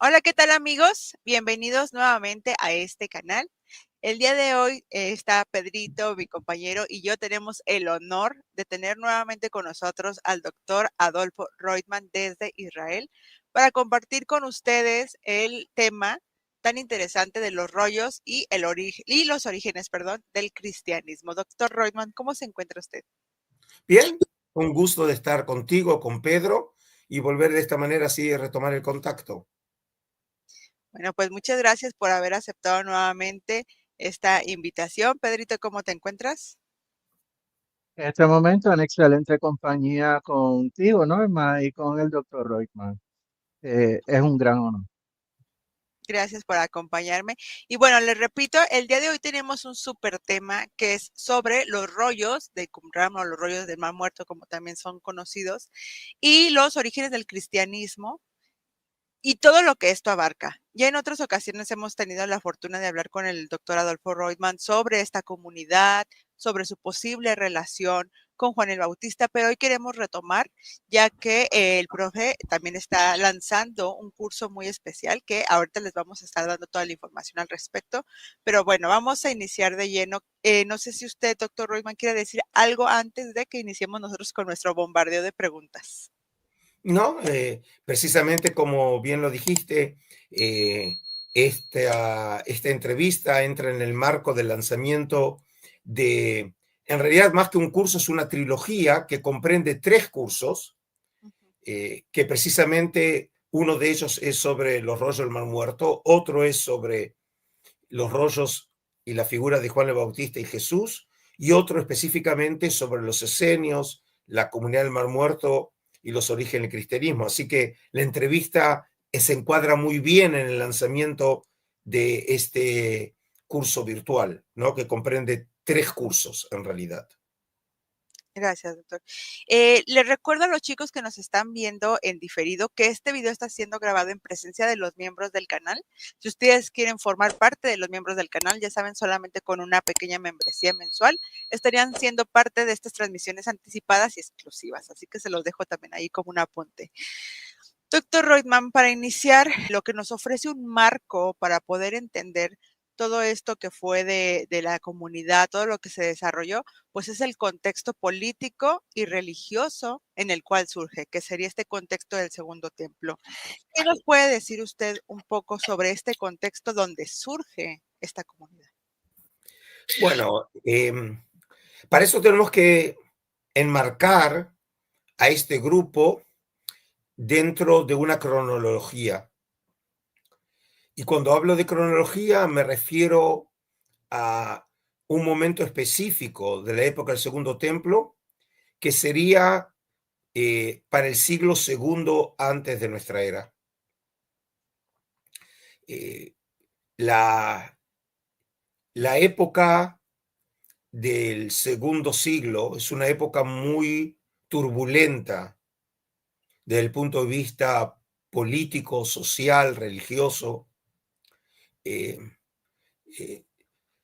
Hola, ¿qué tal amigos? Bienvenidos nuevamente a este canal. El día de hoy está Pedrito, mi compañero, y yo tenemos el honor de tener nuevamente con nosotros al doctor Adolfo Reutemann desde Israel para compartir con ustedes el tema tan interesante de los rollos y, los orígenes, perdón, del cristianismo. Doctor Reutemann, ¿cómo se encuentra usted? Bien, un gusto de estar contigo, con Pedro, y volver de esta manera así a retomar el contacto. Bueno, pues muchas gracias por haber aceptado nuevamente esta invitación. Pedrito, ¿cómo te encuentras? En este momento en excelente compañía contigo, Norma, y con el doctor Reutemann. Es un gran honor. Gracias por acompañarme. Y bueno, les repito, el día de hoy tenemos un súper tema que es sobre los rollos de Qumran o los rollos del Mar Muerto, como también son conocidos, y los orígenes del cristianismo y todo lo que esto abarca. Ya en otras ocasiones hemos tenido la fortuna de hablar con el doctor Adolfo Reutemann sobre esta comunidad, sobre su posible relación con Juan el Bautista, pero hoy queremos retomar, ya que el profe también está lanzando un curso muy especial que ahorita les vamos a estar dando toda la información al respecto. Pero bueno, vamos a iniciar de lleno. No sé si usted, doctor Reutemann, quiere decir algo antes de que iniciemos nosotros con nuestro bombardeo de preguntas. No, precisamente como bien lo dijiste, eh, esta entrevista entra en el marco del lanzamiento de, en realidad más que un curso, es una trilogía que comprende 3 cursos, que precisamente uno de ellos es sobre los rollos del Mar Muerto, otro es sobre los rollos y la figura de Juan el Bautista y Jesús, y otro específicamente sobre los esenios, la comunidad del Mar Muerto y los orígenes del cristianismo. Así que la entrevista se encuadra muy bien en el lanzamiento de este curso virtual, ¿no? Que comprende 3 cursos en realidad. Gracias, doctor. Les recuerdo a los chicos que nos están viendo en diferido que este video está siendo grabado en presencia de los miembros del canal. Si ustedes quieren formar parte de los miembros del canal, ya saben, solamente con una pequeña membresía mensual, estarían siendo parte de estas transmisiones anticipadas y exclusivas. Así que se los dejo también ahí como un apunte. Doctor Reutemann, para iniciar, lo que nos ofrece un marco para poder entender todo esto que fue de la comunidad, todo lo que se desarrolló, pues es el contexto político y religioso en el cual surge, que sería este contexto del Segundo Templo. ¿Qué nos puede decir usted un poco sobre este contexto donde surge esta comunidad? Bueno, para eso tenemos que enmarcar a este grupo dentro de una cronología. Y cuando hablo de cronología me refiero a un momento específico de la época del Segundo Templo, que sería para el siglo segundo antes de nuestra era. Eh, la, la época del segundo siglo es una época muy turbulenta desde el punto de vista político, social, religioso. Eh, eh,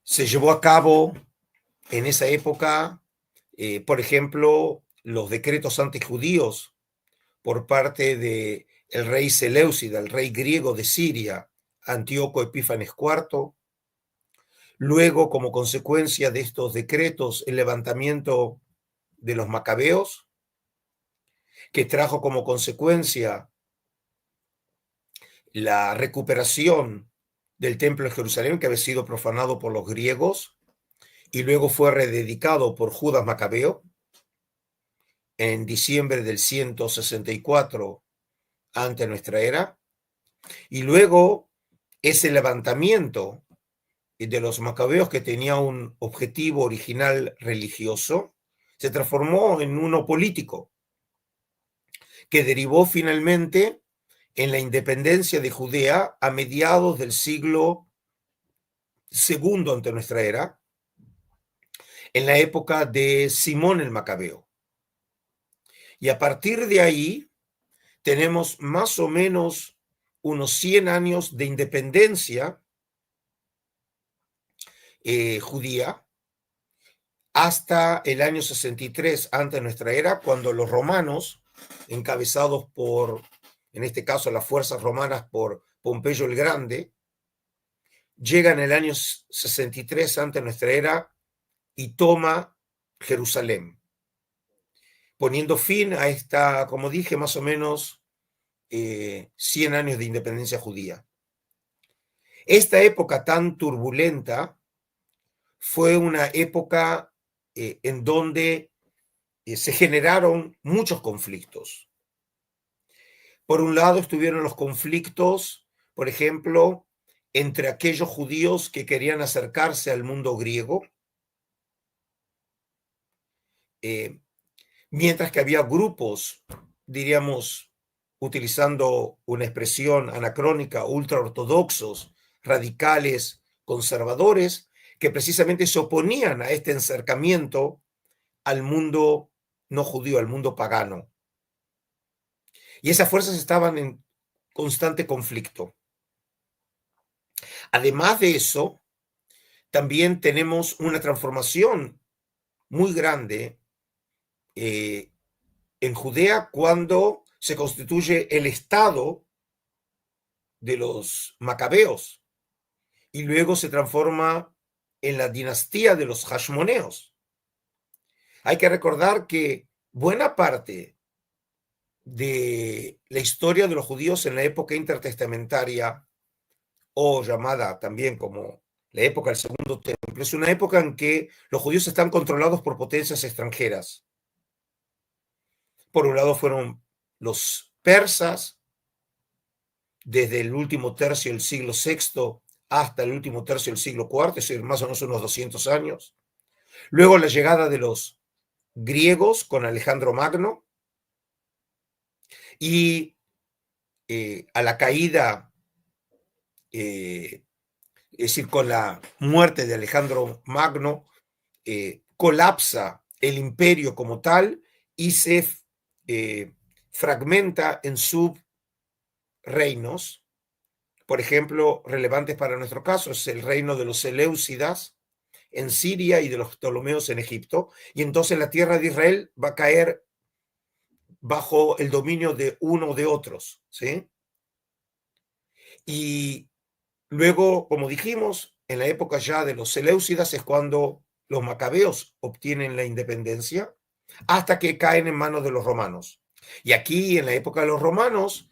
Se llevó a cabo en esa época, por ejemplo, los decretos antijudíos por parte del rey Seleucida, el rey griego de Siria, Antíoco Epífanes IV. Luego, como consecuencia de estos decretos, el levantamiento de los macabeos, que trajo como consecuencia la recuperación del templo de Jerusalén, que había sido profanado por los griegos, y luego fue rededicado por Judas Macabeo en diciembre del 164 ante nuestra era, y luego ese levantamiento de los macabeos, que tenía un objetivo original religioso, se transformó en uno político, que derivó finalmente en la independencia de Judea a mediados del siglo segundo ante nuestra era, en la época de Simón el Macabeo. Y a partir de ahí tenemos más o menos unos 100 años de independencia judía, hasta el año 63 antes de nuestra era, cuando los romanos, encabezados por, en este caso, las fuerzas romanas por Pompeyo el Grande, llega en el año 63 antes de nuestra era y toma Jerusalén, poniendo fin a esta, como dije, más o menos 100 años de independencia judía. Esta época tan turbulenta fue una época en donde se generaron muchos conflictos. Por un lado estuvieron los conflictos, por ejemplo, entre aquellos judíos que querían acercarse al mundo griego, mientras que había grupos, diríamos, utilizando una expresión anacrónica, ultraortodoxos, radicales, conservadores, que precisamente se oponían a este acercamiento al mundo no judío, al mundo pagano. Y esas fuerzas estaban en constante conflicto. Además de eso, también tenemos una transformación muy grande en Judea cuando se constituye el Estado de los macabeos y luego se transforma en la dinastía de los hashmoneos. Hay que recordar que buena parte de la historia de los judíos en la época intertestamentaria, o llamada también como la época del Segundo Templo, es una época en que los judíos están controlados por potencias extranjeras. Por un lado fueron los persas, desde el último tercio del siglo VI hasta el último tercio del siglo IV, es decir, más o menos unos 200 años. Luego la llegada de los griegos con Alejandro Magno y a la caída, es decir, con la muerte de Alejandro Magno, colapsa el imperio como tal y se fragmenta en subreinos. Por ejemplo, relevantes para nuestro caso es el reino de los Seleucidas en Siria y de los Ptolomeos en Egipto, y entonces la tierra de Israel va a caer bajo el dominio de uno o de otros, ¿sí? Y luego, como dijimos, en la época ya de los Seleucidas es cuando los macabeos obtienen la independencia, hasta que caen en manos de los romanos. Y aquí, en la época de los romanos,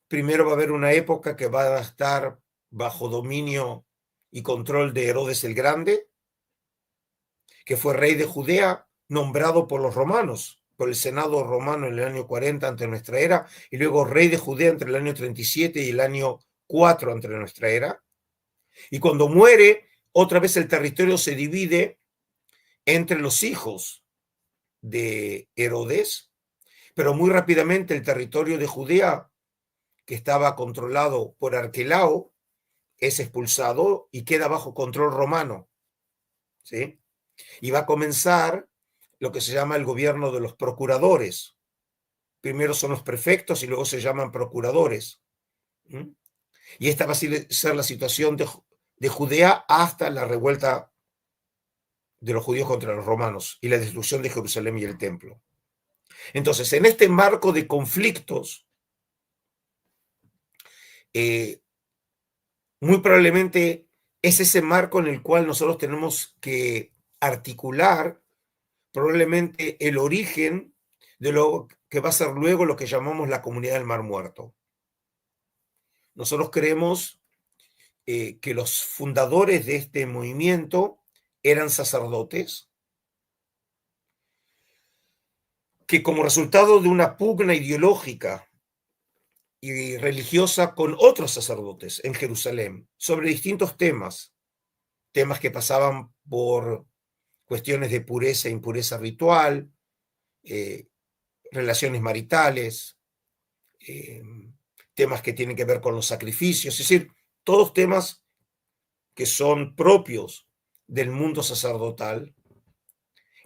primero va a haber una época que va a estar bajo dominio y control de Herodes el Grande, que fue rey de Judea, nombrado por los romanos, por el Senado romano en el año 40 ante nuestra era, y luego rey de Judea entre el año 37 y el año 4 ante nuestra era. Y cuando muere, otra vez el territorio se divide entre los hijos de Herodes, pero muy rápidamente el territorio de Judea, que estaba controlado por Arquelao, es expulsado y queda bajo control romano, ¿sí? Y va a comenzar lo que se llama el gobierno de los procuradores. Primero son los prefectos y luego se llaman procuradores. Y esta va a ser la situación de Judea hasta la revuelta de los judíos contra los romanos y la destrucción de Jerusalén y el templo. Entonces, en este marco de conflictos, muy probablemente es ese marco en el cual nosotros tenemos que articular probablemente el origen de lo que va a ser luego lo que llamamos la Comunidad del Mar Muerto. Nosotros creemos que los fundadores de este movimiento eran sacerdotes que, como resultado de una pugna ideológica y religiosa con otros sacerdotes en Jerusalén sobre distintos temas que pasaban por cuestiones de pureza e impureza ritual, relaciones maritales, temas que tienen que ver con los sacrificios, es decir, todos temas que son propios del mundo sacerdotal.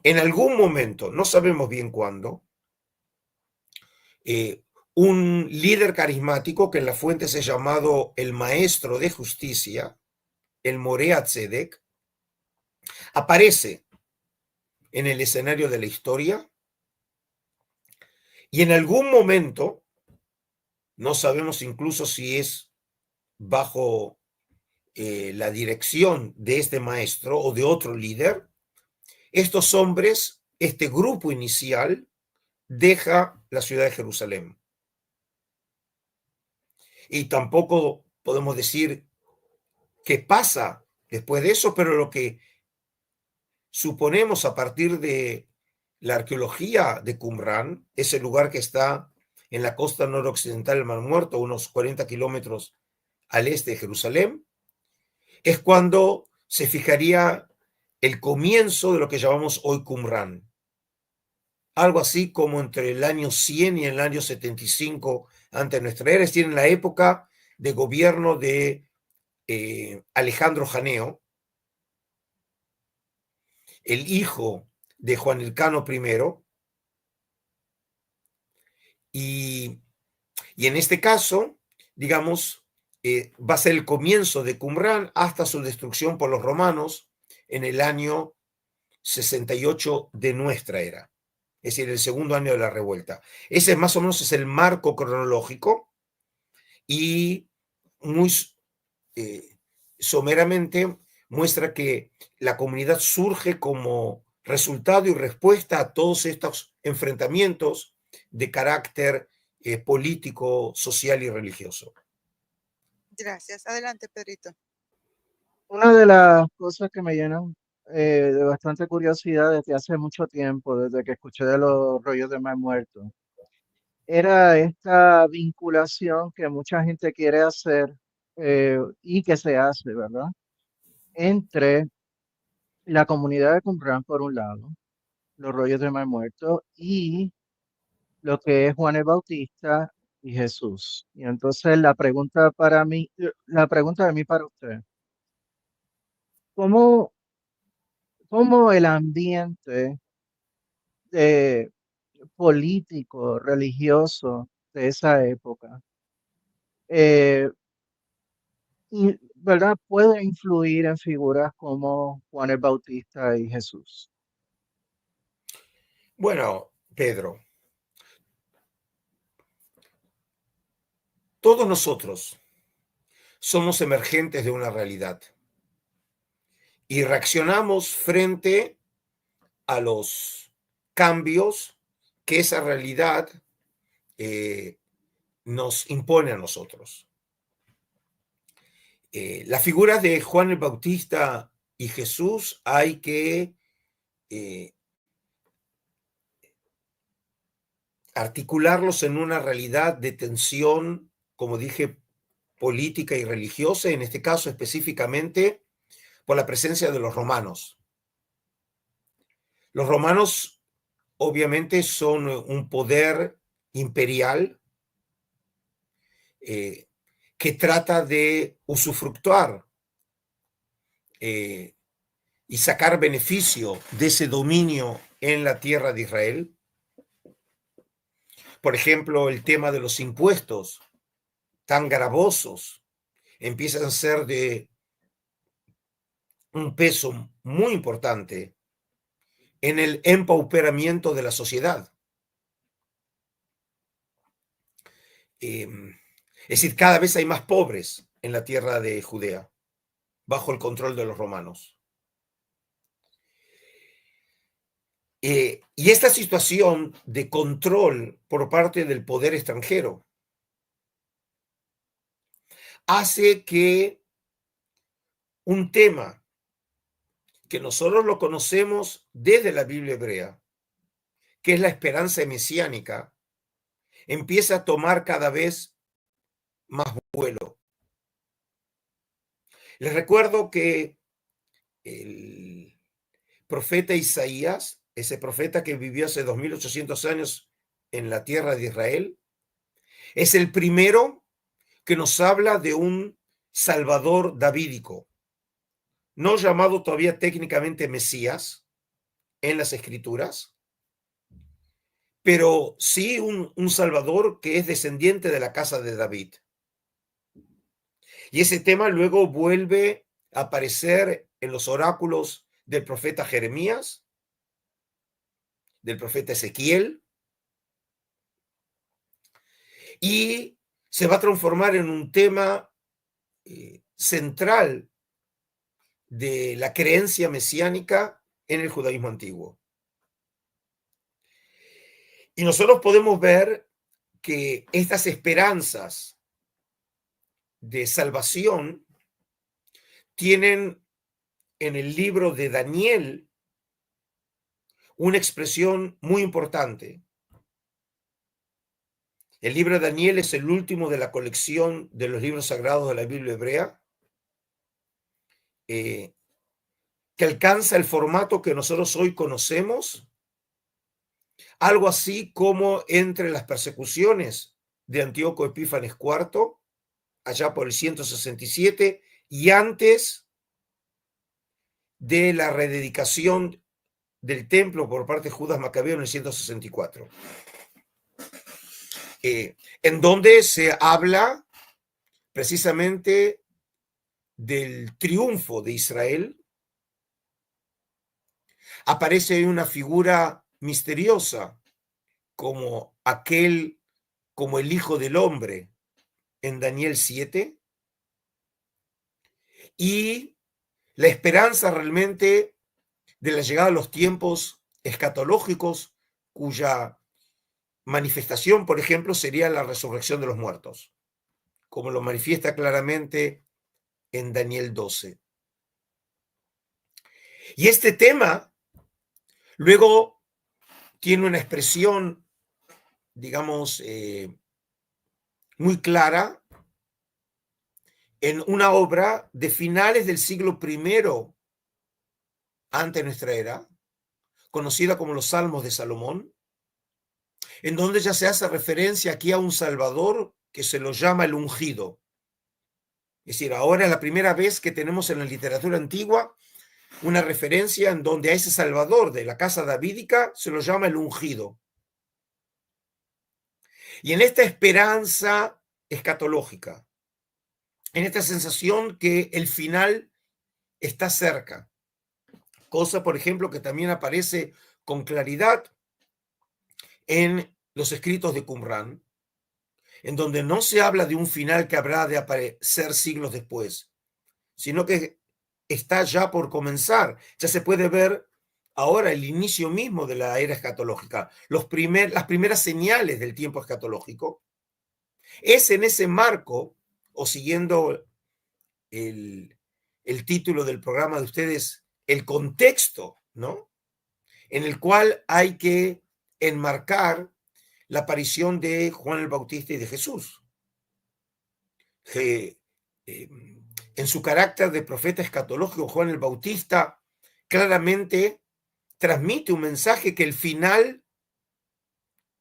En algún momento, no sabemos bien cuándo, un líder carismático que en la fuente se ha llamado el maestro de justicia, el Morea Tzedek, aparece en el escenario de la historia y en algún momento, no sabemos incluso si es bajo la dirección de este maestro o de otro líder, estos hombres, este grupo inicial, deja la ciudad de Jerusalén. Y tampoco podemos decir qué pasa después de eso, pero lo que suponemos a partir de la arqueología de Qumrán, ese lugar que está en la costa noroccidental del Mar Muerto, unos 40 kilómetros al este de Jerusalén, es cuando se fijaría el comienzo de lo que llamamos hoy Qumrán. Algo así como entre el año 100 y el año 75 antes de nuestra era, es decir, en la época de gobierno de Alejandro Janeo, el hijo de Juan Elcano I, y en este caso, digamos, va a ser el comienzo de Qumrán hasta su destrucción por los romanos en el año 68 de nuestra era, es decir, el segundo año de la revuelta. Ese más o menos es el marco cronológico y muy someramente muestra que la comunidad surge como resultado y respuesta a todos estos enfrentamientos de carácter político, social y religioso. Gracias. Adelante, Pedrito. Una de las cosas que me llenan de bastante curiosidad desde hace mucho tiempo, desde que escuché de los rollos de Mar Muerto, era esta vinculación que mucha gente quiere hacer y que se hace, ¿verdad? Entre la comunidad de Qumrán, por un lado, los rollos de Mar Muerto, y lo que es Juan el Bautista y Jesús. Y entonces la pregunta para mí, la pregunta de mí para usted, ¿cómo, cómo el ambiente eh, político, religioso de esa época, eh, ¿verdad? Puede influir en figuras como Juan el Bautista y Jesús? Bueno, Pedro, todos nosotros somos emergentes de una realidad y reaccionamos frente a los cambios que esa realidad nos impone a nosotros. Las figuras de Juan el Bautista y Jesús hay que articularlos en una realidad de tensión, como dije, política y religiosa, en este caso específicamente por la presencia de los romanos. Los romanos obviamente son un poder imperial que trata de usufructuar y sacar beneficio de ese dominio en la tierra de Israel. Por ejemplo, el tema de los impuestos tan gravosos empiezan a ser de un peso muy importante en el empauperamiento de la sociedad. Es decir, cada vez hay más pobres en la tierra de Judea, bajo el control de los romanos. Y esta situación de control por parte del poder extranjero hace que un tema que nosotros lo conocemos desde la Biblia hebrea, que es la esperanza mesiánica, empieza a tomar cada vez más vuelo. Les recuerdo que el profeta Isaías, ese profeta que vivió hace 2800 años en la tierra de Israel, es el primero que nos habla de un Salvador davídico, no llamado todavía técnicamente Mesías en las Escrituras, pero sí un Salvador que es descendiente de la casa de David. Y ese tema luego vuelve a aparecer en los oráculos del profeta Jeremías, del profeta Ezequiel, y se va a transformar en un tema central de la creencia mesiánica en el judaísmo antiguo. Y nosotros podemos ver que estas esperanzas de salvación tienen en el libro de Daniel una expresión muy importante. El libro de Daniel es el último de la colección de los libros sagrados de la Biblia hebrea, que alcanza el formato que nosotros hoy conocemos, algo así como entre las persecuciones de Antíoco Epífanes IV, allá por el 167, y antes de la rededicación del templo por parte de Judas Macabeo en el 164. En donde se habla precisamente del triunfo de Israel. Aparece una figura misteriosa como el Hijo del Hombre en Daniel 7, y la esperanza realmente de la llegada de los tiempos escatológicos, cuya manifestación, por ejemplo, sería la resurrección de los muertos, como lo manifiesta claramente en Daniel 12. Y este tema luego tiene una expresión, digamos, muy clara en una obra de finales del siglo I antes de nuestra era, conocida como los Salmos de Salomón, en donde ya se hace referencia aquí a un Salvador que se lo llama el ungido. Es decir, ahora es la primera vez que tenemos en la literatura antigua una referencia en donde a ese Salvador de la casa davídica se lo llama el ungido. Y en esta esperanza escatológica, en esta sensación que el final está cerca, cosa, por ejemplo, que también aparece con claridad en los escritos de Qumrán, en donde no se habla de un final que habrá de aparecer siglos después, sino que está ya por comenzar. Ya se puede ver ahora el inicio mismo de la era escatológica, las primeras señales del tiempo escatológico. Es en ese marco, o siguiendo el título del programa de ustedes, el contexto, ¿no?, en el cual hay que enmarcar la aparición de Juan el Bautista y de Jesús. En su carácter de profeta escatológico, Juan el Bautista claramente transmite un mensaje que el final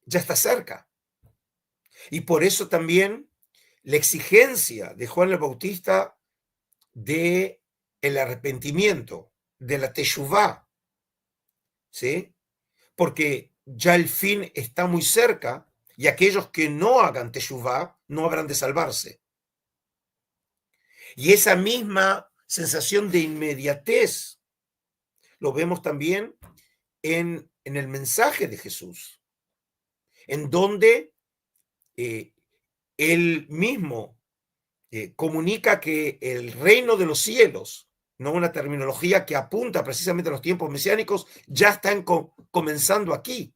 ya está cerca. Y por eso también la exigencia de Juan el Bautista de el arrepentimiento, de la teshuvá, ¿sí? Porque ya el fin está muy cerca y aquellos que no hagan teshuvá no habrán de salvarse. Y esa misma sensación de inmediatez lo vemos también en el mensaje de Jesús, en donde él mismo comunica que el reino de los cielos, no una terminología que apunta precisamente a los tiempos mesiánicos, ya están comenzando aquí.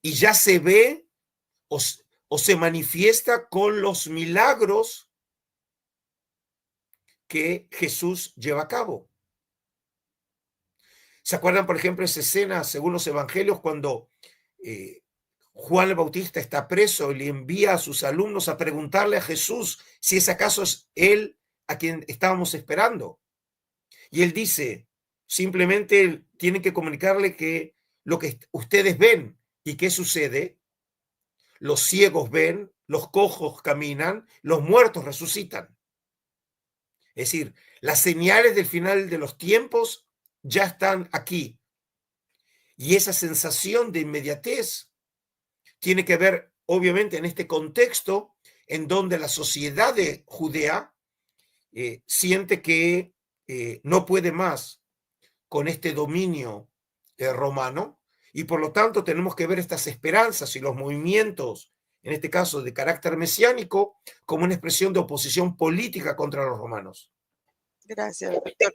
Y ya se ve o se manifiesta con los milagros que Jesús lleva a cabo. ¿Se acuerdan, por ejemplo, esa escena, según los evangelios, cuando Juan el Bautista está preso y le envía a sus alumnos a preguntarle a Jesús si es acaso es él a quien estábamos esperando? Y él dice, simplemente tienen que comunicarle que lo que ustedes ven. ¿Y qué sucede? Los ciegos ven, los cojos caminan, los muertos resucitan. Es decir, las señales del final de los tiempos ya están aquí. Y esa sensación de inmediatez tiene que ver, obviamente, en este contexto en donde la sociedad de Judea siente que no puede más con este dominio romano, y por lo tanto tenemos que ver estas esperanzas y los movimientos en este caso de carácter mesiánico, como una expresión de oposición política contra los romanos. Gracias, doctor.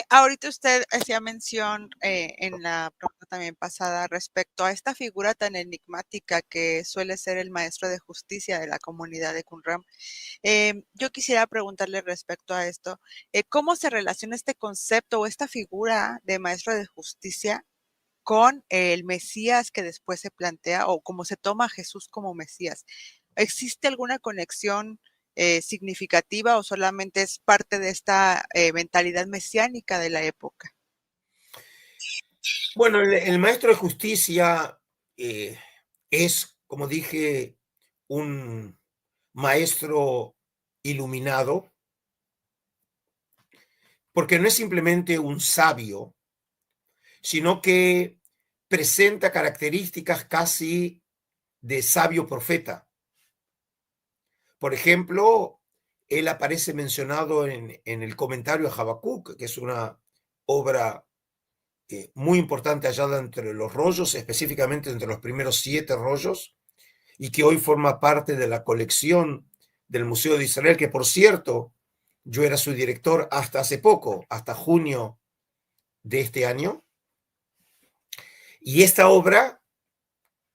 Ahorita usted hacía mención en la pregunta también pasada respecto a esta figura tan enigmática que suele ser el maestro de justicia de la comunidad de Qumran. Yo quisiera preguntarle respecto a esto, ¿cómo se relaciona este concepto o esta figura de maestro de justicia con el Mesías que después se plantea o cómo se toma a Jesús como Mesías? ¿Existe alguna conexión significativa o solamente es parte de esta mentalidad mesiánica de la época? Bueno, el maestro de justicia es, como dije, un maestro iluminado, porque no es simplemente un sabio, sino que presenta características casi de sabio profeta. Por ejemplo, él aparece mencionado en el comentario a Habacuc, que es una obra muy importante hallada entre los rollos, específicamente entre los primeros 7 rollos, y que hoy forma parte de la colección del Museo de Israel, que por cierto, yo era su director hasta hace poco, hasta junio de este año. Y esta obra,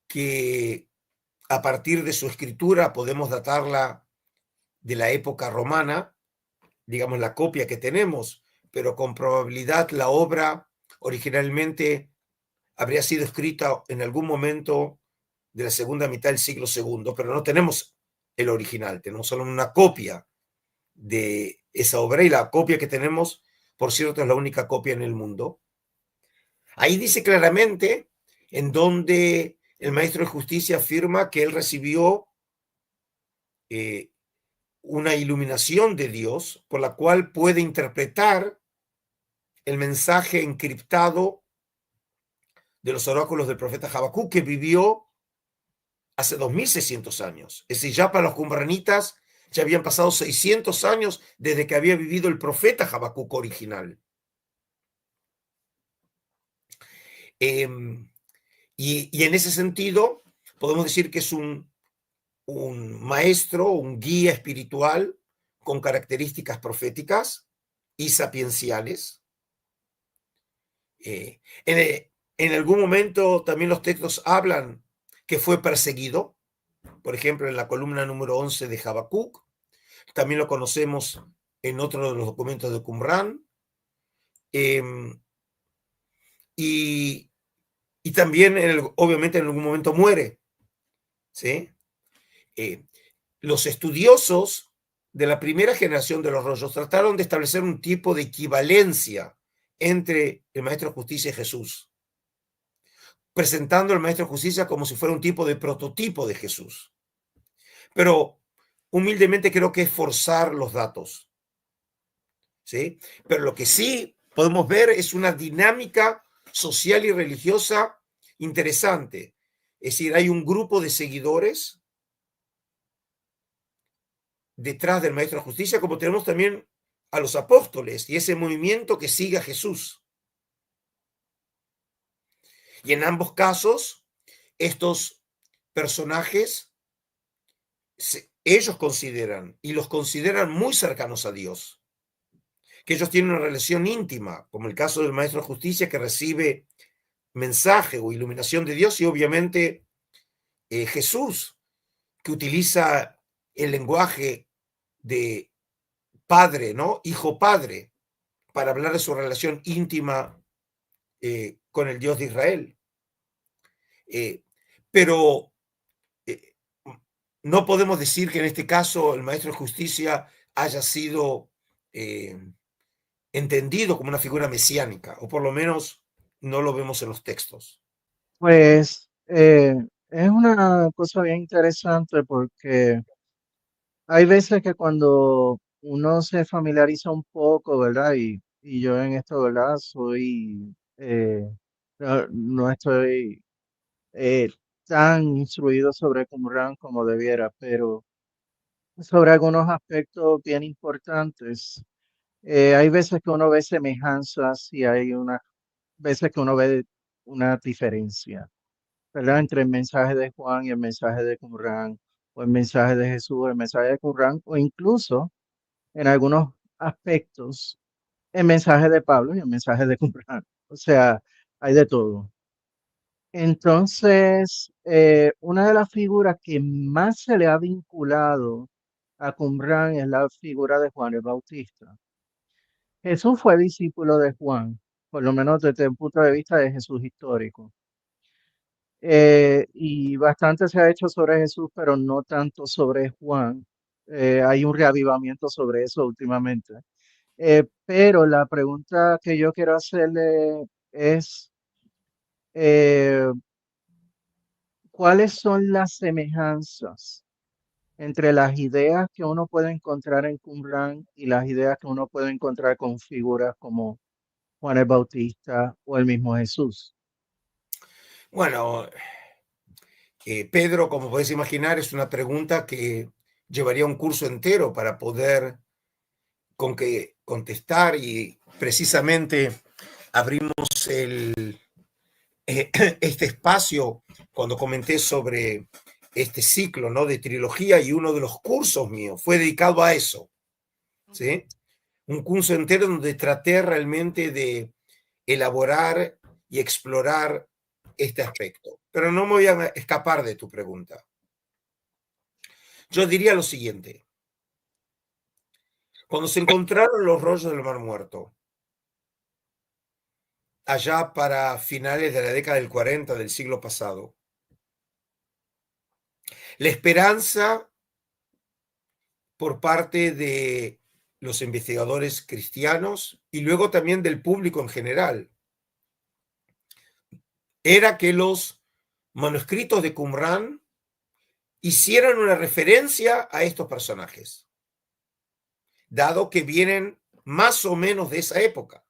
que a partir de su escritura podemos datarla de la época romana, digamos la copia que tenemos, pero con probabilidad la obra originalmente habría sido escrita en algún momento de la segunda mitad del siglo II, pero no tenemos el original, tenemos solo una copia de esa obra, y la copia que tenemos, por cierto, es la única copia en el mundo. Ahí dice claramente en donde el maestro de justicia afirma que él recibió una iluminación de Dios por la cual puede interpretar el mensaje encriptado de los oráculos del profeta Habacuc, que vivió hace 2600 años. Es decir, ya para los qumranitas ya habían pasado 600 años desde que había vivido el profeta Habacuc original. Y en ese sentido, podemos decir que es un maestro, un guía espiritual con características proféticas y sapienciales. En algún momento también los textos hablan que fue perseguido, por ejemplo, en la columna número 11 de Habacuc. También lo conocemos en otro de los documentos de Qumran. Y también, obviamente, en algún momento muere, ¿sí? Los estudiosos de la primera generación de los rollos trataron de establecer un tipo de equivalencia entre el maestro de justicia y Jesús, presentando al maestro de justicia como si fuera un tipo de prototipo de Jesús. Pero humildemente creo que es forzar los datos, ¿sí? Pero lo que sí podemos ver es una dinámica social y religiosa interesante. Es decir, hay un grupo de seguidores detrás del maestro de justicia, como tenemos también a los apóstoles y ese movimiento que sigue a Jesús. Y en ambos casos, estos personajes, ellos consideran, y los consideran muy cercanos a Dios, que ellos tienen una relación íntima, como el caso del maestro de justicia, que recibe mensaje o iluminación de Dios, y obviamente Jesús, que utiliza el lenguaje de padre, ¿no? Hijo padre, para hablar de su relación íntima con el Dios de Israel. Pero no podemos decir que en este caso el maestro de justicia haya sido entendido como una figura mesiánica, o por lo menos no lo vemos en los textos. Pues es una cosa bien interesante porque hay veces que cuando uno se familiariza un poco, ¿verdad? Y yo en esto, ¿verdad? Soy, no estoy eh, tan instruido sobre Qumran como debiera, pero sobre algunos aspectos bien importantes. Hay veces que uno ve semejanzas y hay unas veces que uno ve una diferencia. ¿verdad? Entre el mensaje de Juan y el mensaje de Qumrán, o el mensaje de Jesús, el mensaje de Qumrán, o incluso en algunos aspectos el mensaje de Pablo y el mensaje de Qumrán. O sea, hay de todo. Entonces, una de las figuras que más se le ha vinculado a Qumrán es la figura de Juan el Bautista. Jesús fue discípulo de Juan, por lo menos desde el punto de vista de Jesús histórico. Y bastante se ha hecho sobre Jesús, pero no tanto sobre Juan. Hay un reavivamiento sobre eso últimamente. Pero la pregunta que yo quiero hacerle es, eh, ¿cuáles son las semejanzas entre las ideas que uno puede encontrar en Qumrán y las ideas que uno puede encontrar con figuras como Juan el Bautista o el mismo Jesús? Bueno, Pedro, como podéis imaginar, es una pregunta que llevaría un curso entero para poder contestar, y precisamente abrimos este espacio cuando comenté sobre este ciclo, ¿no?, de trilogía, y uno de los cursos míos fue dedicado a eso, ¿sí? Un curso entero donde traté realmente de elaborar y explorar este aspecto. Pero no me voy a escapar de tu pregunta. Yo diría lo siguiente. Cuando se encontraron los rollos del Mar Muerto, allá para finales de la década del 40 del siglo pasado, la esperanza por parte de los investigadores cristianos y luego también del público en general era que los manuscritos de Qumrán hicieran una referencia a estos personajes, dado que vienen más o menos de esa época.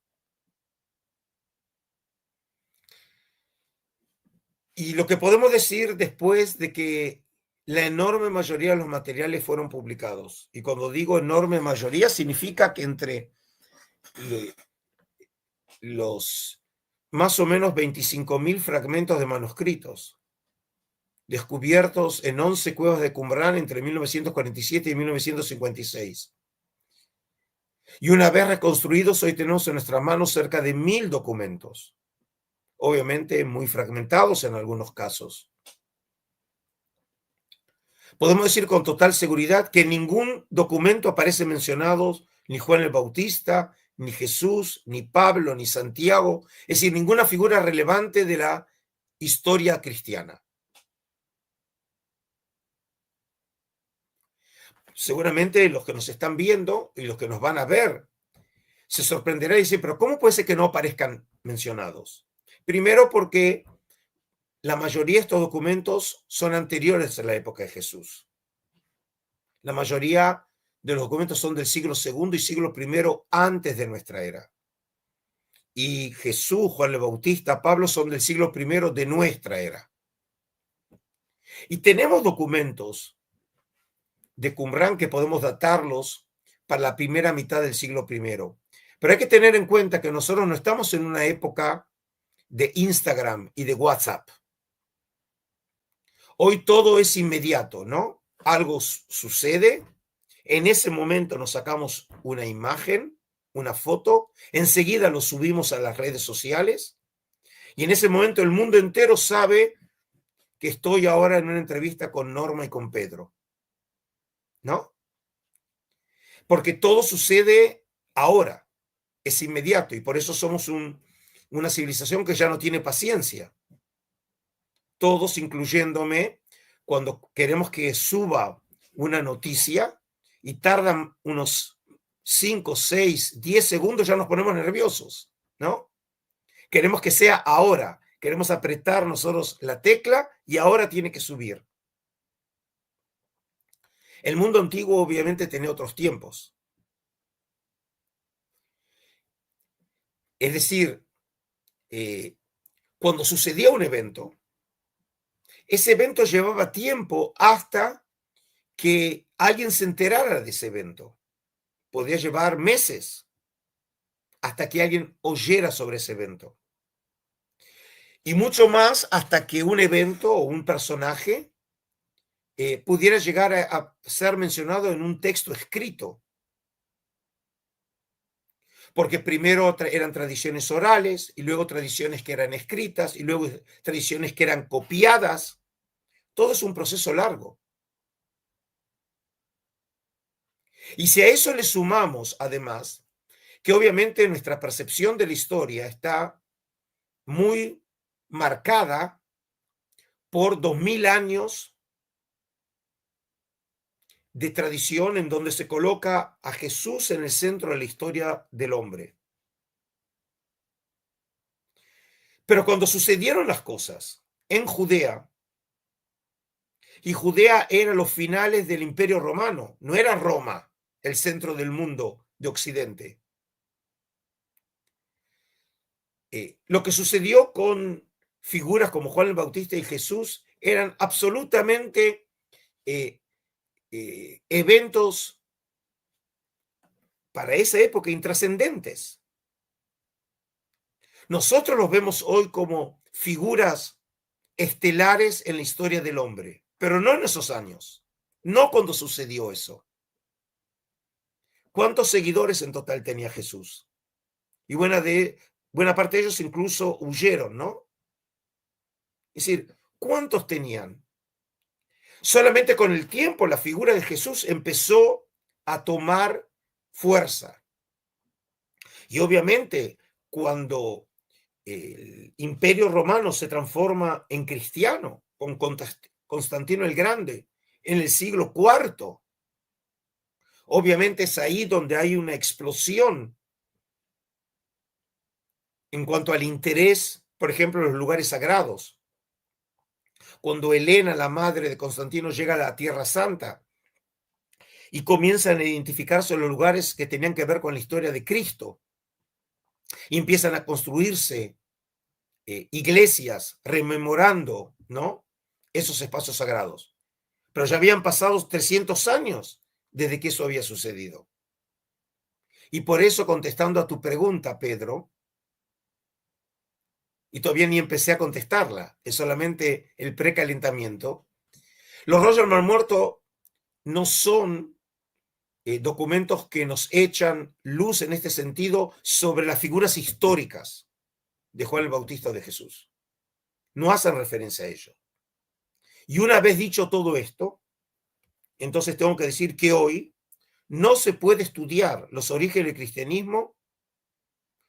Y lo que podemos decir después de que la enorme mayoría de los materiales fueron publicados, y cuando digo enorme mayoría, significa que entre los más o menos 25.000 fragmentos de manuscritos descubiertos en 11 cuevas de Qumrán entre 1947 y 1956. Y una vez reconstruidos, hoy tenemos en nuestras manos cerca de 1.000 documentos, obviamente muy fragmentados en algunos casos. Podemos decir con total seguridad que en ningún documento aparece mencionados ni Juan el Bautista, ni Jesús, ni Pablo, ni Santiago, es decir, ninguna figura relevante de la historia cristiana. Seguramente los que nos están viendo y los que nos van a ver se sorprenderán y dicen, pero ¿cómo puede ser que no aparezcan mencionados? Primero porque la mayoría de estos documentos son anteriores a la época de Jesús. La mayoría de los documentos son del siglo II y siglo I antes de nuestra era. Y Jesús, Juan el Bautista, Pablo son del siglo I de nuestra era. Y tenemos documentos de Qumrán que podemos datarlos para la primera mitad del siglo I. Pero hay que tener en cuenta que nosotros no estamos en una época de Instagram y de WhatsApp. Hoy todo es inmediato, ¿no? Algo sucede, en ese momento nos sacamos una imagen, una foto, enseguida lo subimos a las redes sociales y en ese momento el mundo entero sabe que estoy ahora en una entrevista con Norma y con Pedro, ¿no? Porque todo sucede ahora, es inmediato, y por eso somos una civilización que ya no tiene paciencia. Todos, incluyéndome, cuando queremos que suba una noticia y tardan unos 5, 6, 10 segundos, ya nos ponemos nerviosos, ¿no? Queremos que sea ahora, queremos apretar nosotros la tecla y ahora tiene que subir. El mundo antiguo obviamente tenía otros tiempos. Es decir, cuando sucedía un evento, ese evento llevaba tiempo hasta que alguien se enterara de ese evento. Podía llevar meses hasta que alguien oyera sobre ese evento. y mucho más hasta que un evento o un personaje pudiera llegar a ser mencionado en un texto escrito. Porque primero eran tradiciones orales y luego tradiciones que eran escritas y luego tradiciones que eran copiadas. Todo es un proceso largo. Y si a eso le sumamos, además, que obviamente nuestra percepción de la historia está muy marcada por 2000 años de tradición en donde se coloca a Jesús en el centro de la historia del hombre. Pero cuando sucedieron las cosas en Judea, y Judea era los finales del Imperio Romano, no era Roma el centro del mundo de Occidente. Lo que sucedió con figuras como Juan el Bautista y Jesús eran absolutamente eventos para esa época intrascendentes. Nosotros los vemos hoy como figuras estelares en la historia del hombre, pero no en esos años, no cuando sucedió eso. ¿Cuántos seguidores en total tenía Jesús? Y buena parte de ellos incluso huyeron, ¿no? Es decir, ¿cuántos tenían? Solamente con el tiempo la figura de Jesús empezó a tomar fuerza. Y obviamente cuando el Imperio Romano se transforma en cristiano con Constantino el Grande en el siglo IV, obviamente es ahí donde hay una explosión en cuanto al interés, por ejemplo, en los lugares sagrados. Cuando Helena, la madre de Constantino, llega a la Tierra Santa y comienzan a identificarse los lugares que tenían que ver con la historia de Cristo y empiezan a construirse iglesias rememorando, ¿no?, esos espacios sagrados. Pero ya habían pasado 300 años desde que eso había sucedido. Y por eso, contestando a tu pregunta, Pedro, y todavía ni empecé a contestarla, es solamente el precalentamiento, los rollos del Mar Muerto no son documentos que nos echan luz en este sentido sobre las figuras históricas de Juan el Bautista o de Jesús. No hacen referencia a ello. Y una vez dicho todo esto, entonces tengo que decir que hoy no se puede estudiar los orígenes del cristianismo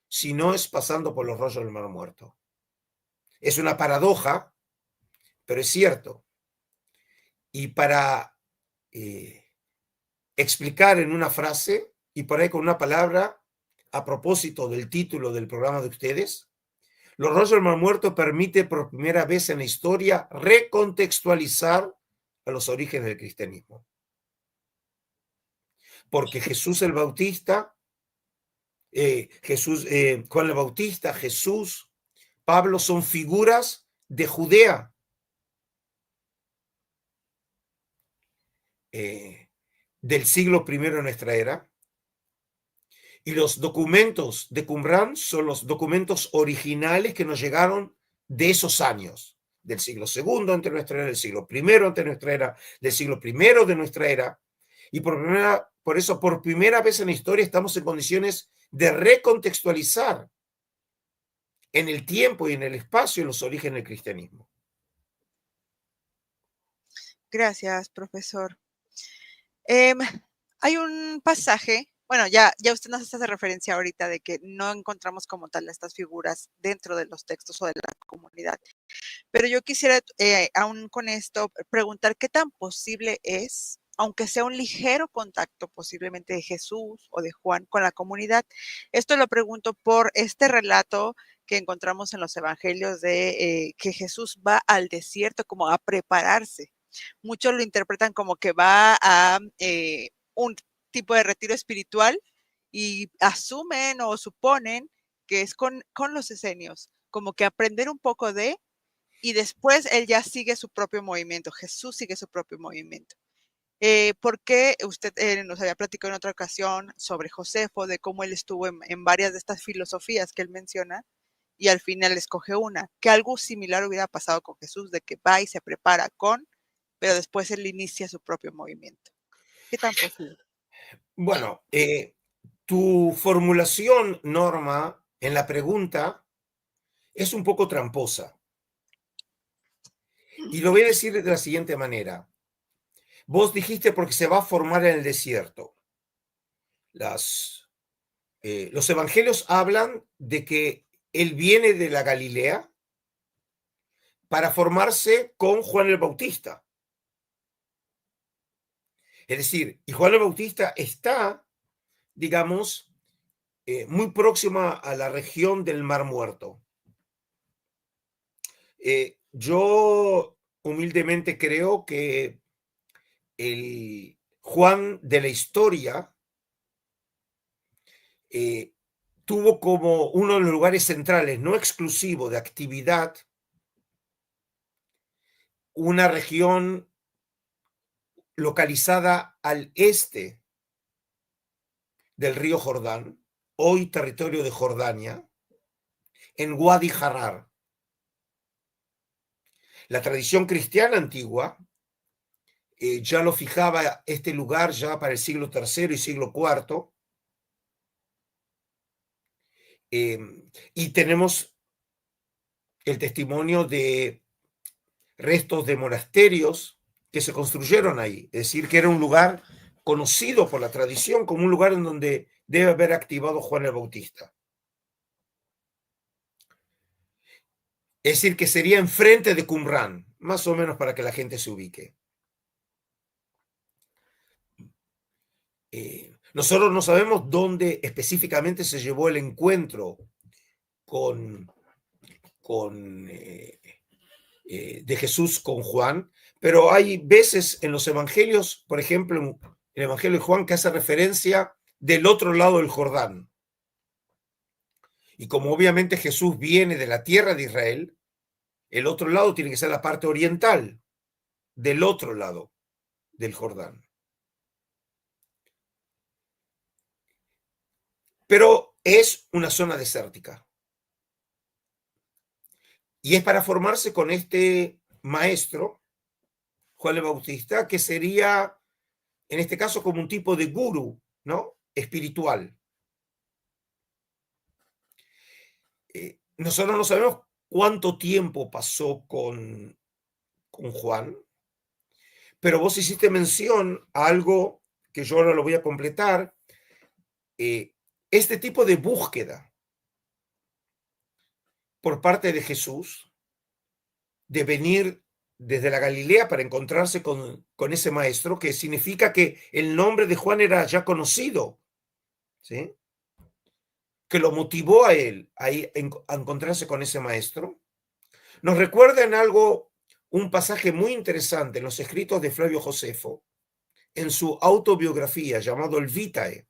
si no es pasando por los rollos del Mar Muerto. Es una paradoja, pero es cierto. Y para explicar en una frase y por ahí con una palabra, a propósito del título del programa de ustedes, los rollos del Mar Muerto permite por primera vez en la historia recontextualizar a los orígenes del cristianismo. Porque Jesús el Bautista, Juan el Bautista, Jesús, Pablo son figuras de Judea. Del siglo I de nuestra era. Y los documentos de Qumran son los documentos originales que nos llegaron de esos años, del siglo II ante nuestra era, del siglo I ante nuestra era, del siglo I de nuestra era. Y por eso, por primera vez en la historia, estamos en condiciones de recontextualizar en el tiempo y en el espacio los orígenes del cristianismo. Gracias, profesor. Hay un pasaje, bueno, ya usted nos hace referencia ahorita de que no encontramos como tal estas figuras dentro de los textos o de la comunidad, pero yo quisiera, aún con esto, preguntar qué tan posible es, aunque sea un ligero contacto posiblemente de Jesús o de Juan con la comunidad. Esto lo pregunto por este relato que encontramos en los evangelios de que Jesús va al desierto como a prepararse. Muchos lo interpretan como que va a un tipo de retiro espiritual y asumen o suponen que es con los esenios, como que aprender un poco de, y después él ya sigue su propio movimiento, Jesús sigue su propio movimiento. Porque usted nos había platicado en otra ocasión sobre Josefo, de cómo él estuvo en varias de estas filosofías que él menciona, y al final escoge una, que algo similar hubiera pasado con Jesús, de que va y se prepara pero después él inicia su propio movimiento. ¿Qué tan posible? Bueno, tu formulación, Norma, en la pregunta es un poco tramposa. Y lo voy a decir de la siguiente manera. Vos dijiste porque se va a formar en el desierto. Los evangelios hablan de que él viene de la Galilea para formarse con Juan el Bautista. Es decir, y Juan el Bautista está, digamos, muy próxima a la región del Mar Muerto. Yo humildemente creo que el Juan de la historia tuvo como uno de los lugares centrales, no exclusivo de actividad, una región localizada al este del río Jordán, hoy territorio de Jordania, en Wadi Harar. La tradición cristiana antigua ya lo fijaba este lugar ya para el siglo III y siglo IV. Y tenemos el testimonio de restos de monasterios que se construyeron ahí. Es decir, que era un lugar conocido por la tradición como un lugar en donde debe haber activado Juan el Bautista. Es decir, que sería enfrente de Qumran, más o menos para que la gente se ubique. Nosotros no sabemos dónde específicamente se llevó el encuentro de Jesús con Juan, pero hay veces en los evangelios, por ejemplo, en el evangelio de Juan, que hace referencia del otro lado del Jordán. Y como obviamente Jesús viene de la tierra de Israel, el otro lado tiene que ser la parte oriental, del otro lado del Jordán. Pero es una zona desértica. Y es para formarse con este maestro, Juan el Bautista, que sería, en este caso, como un tipo de gurú, ¿no? Espiritual. Nosotros no sabemos cuánto tiempo pasó con Juan, pero vos hiciste mención a algo que yo ahora lo voy a completar. Este tipo de búsqueda por parte de Jesús, de venir desde la Galilea para encontrarse con ese maestro, que significa que el nombre de Juan era ya conocido, ¿sí? Que lo motivó a él a encontrarse con ese maestro, nos recuerda en algo, un pasaje muy interesante en los escritos de Flavio Josefo, en su autobiografía llamado el Vitae,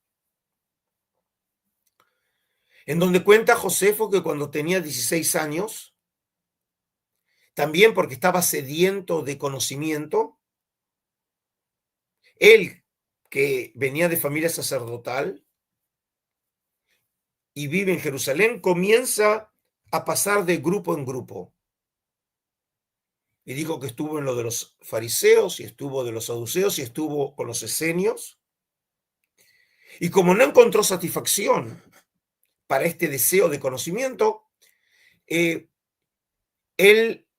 en donde cuenta Josefo que cuando tenía 16 años, también porque estaba sediento de conocimiento, él, que venía de familia sacerdotal y vive en Jerusalén, comienza a pasar de grupo en grupo. Y dijo que estuvo en lo de los fariseos, y estuvo de los saduceos, y estuvo con los esenios. Y como no encontró satisfacción para este deseo de conocimiento, él